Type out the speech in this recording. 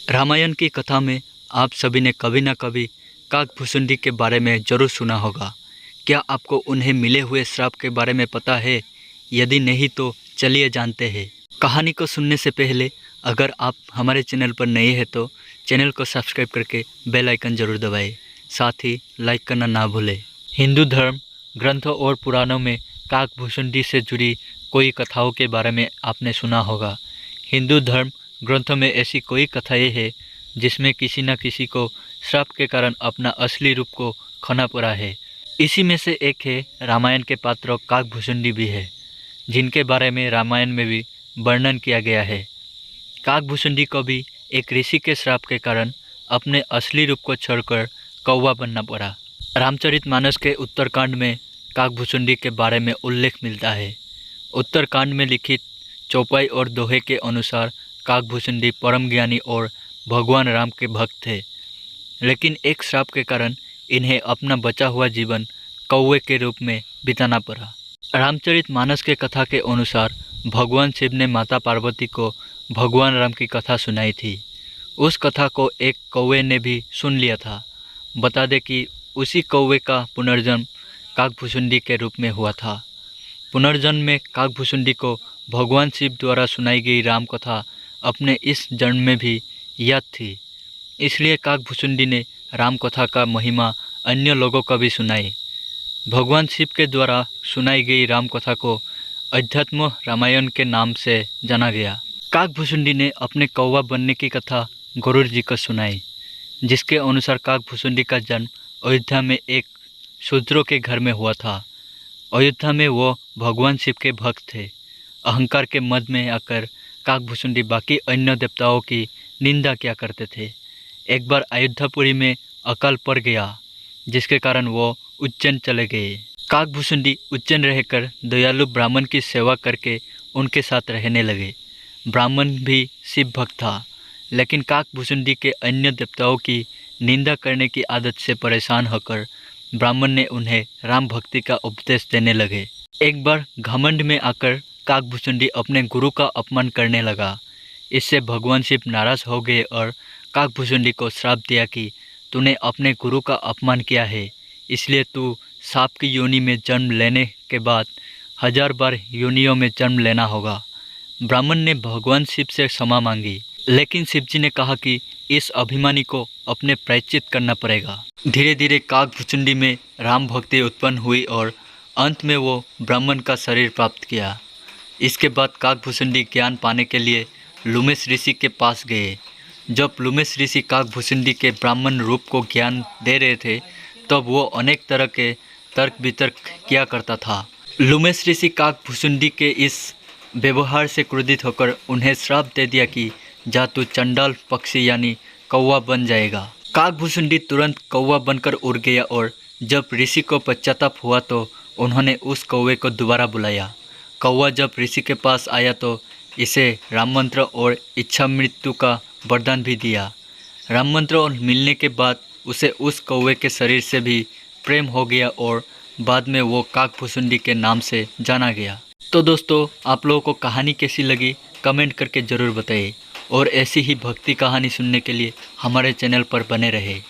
रामायण की कथा में आप सभी ने कभी न कभी काकभुसुंडी के बारे में जरूर सुना होगा। क्या आपको उन्हें मिले हुए श्राप के बारे में पता है? यदि नहीं तो चलिए जानते हैं। कहानी को सुनने से पहले अगर आप हमारे चैनल पर नए हैं तो चैनल को सब्सक्राइब करके बेल आइकन जरूर दबाएं। साथ ही लाइक करना ना भूलें। हिंदू धर्म ग्रंथों और पुराणों में काकभुसुंडी से जुड़ी कोई कथाओं के बारे में आपने सुना होगा। हिंदू धर्म ग्रंथों में ऐसी कोई कथाएं हैं जिसमें किसी न किसी को श्राप के कारण अपना असली रूप को खोना पड़ा है। इसी में से एक है रामायण के पात्र काकभुसुंडी भी है, जिनके बारे में रामायण में भी वर्णन किया गया है। काकभुसुंडी को भी एक ऋषि के श्राप के कारण अपने असली रूप को छोड़कर कौवा बनना पड़ा। रामचरितमानस के उत्तरकांड में काकभुसुंडी के बारे में उल्लेख मिलता है। उत्तरकांड में लिखित चौपाई और दोहे के अनुसार काकभुसुंडी परम ज्ञानी और भगवान राम के भक्त थे, लेकिन एक श्राप के कारण इन्हें अपना बचा हुआ जीवन कौवे के रूप में बिताना पड़ा। रामचरितमानस के कथा के अनुसार भगवान शिव ने माता पार्वती को भगवान राम की कथा सुनाई थी। उस कथा को एक कौवे ने भी सुन लिया था। बता दें कि उसी कौवे का पुनर्जन्म काकभुसुंडी के रूप में हुआ था। पुनर्जन्म में काकभुसुंडी को भगवान शिव द्वारा सुनाई गई राम कथा अपने इस जन्म में भी याद थी, इसलिए काकभुसुंडी ने राम कथा का महिमा अन्य लोगों को भी सुनाई। भगवान शिव के द्वारा सुनाई गई राम कथा को अध्यात्म रामायण के नाम से जाना गया। काकभुसुंडी ने अपने कौवा बनने की कथा गरुड़ जी को सुनाई, जिसके अनुसार काकभुसुंडी का जन्म अयोध्या में एक शूद्रों के घर में हुआ था। अयोध्या में वो भगवान शिव के भक्त थे। अहंकार के मद में आकर काकभुसुंडी बाकी अन्य देवताओं की निंदा किया करते थे। एक बार अयोध्यापुरी में अकाल पड़ गया, जिसके कारण वो उज्जैन चले गए। काकभुसुंडी उज्जैन रहकर दयालु ब्राह्मण की सेवा करके उनके साथ रहने लगे। ब्राह्मण भी शिव भक्त था, लेकिन काकभुसुंडी के अन्य देवताओं की निंदा करने की आदत से परेशान होकर ब्राह्मण ने उन्हें राम भक्ति का उपदेश देने लगे। एक बार घमंड में आकर काकभुसुंडी अपने गुरु का अपमान करने लगा। इससे भगवान शिव नाराज हो गए और काकभुसुंडी को श्राप दिया कि तूने अपने गुरु का अपमान किया है, इसलिए तू सांप की योनि में जन्म लेने के बाद 1000 बार योनियों में जन्म लेना होगा। ब्राह्मण ने भगवान शिव से क्षमा मांगी, लेकिन शिवजी ने कहा कि इस अभिमानी को अपने प्रायश्चित करना पड़ेगा। धीरे धीरे काकभुसुंडी में राम भक्ति उत्पन्न हुई और अंत में वो ब्राह्मण का शरीर प्राप्त किया। इसके बाद काकभुसुंडी ज्ञान पाने के लिए लुमेश ऋषि के पास गए। जब लुमेश ऋषि काकभुसुंडी के ब्राह्मण रूप को ज्ञान दे रहे थे, तब वो अनेक तरह के तर्क वितर्क किया करता था। लुमेश ऋषि काकभुसुंडी के इस व्यवहार से क्रोधित होकर उन्हें श्राप दे दिया कि जा तू चंडाल पक्षी यानी कौवा बन जाएगा। काकभुसुंडी तुरंत कौवा बनकर उड़ गया और जब ऋषि को पश्चाताप हुआ तो उन्होंने उस कौवे को दोबारा बुलाया। कौवा जब ऋषि के पास आया तो इसे राम मंत्र और इच्छा मृत्यु का वरदान भी दिया। राम मंत्र मिलने के बाद उसे उस कौवे के शरीर से भी प्रेम हो गया और बाद में वो काकभुसुंडी के नाम से जाना गया। तो दोस्तों, आप लोगों को कहानी कैसी लगी कमेंट करके ज़रूर बताइए और ऐसी ही भक्ति कहानी सुनने के लिए हमारे चैनल पर बने रहे।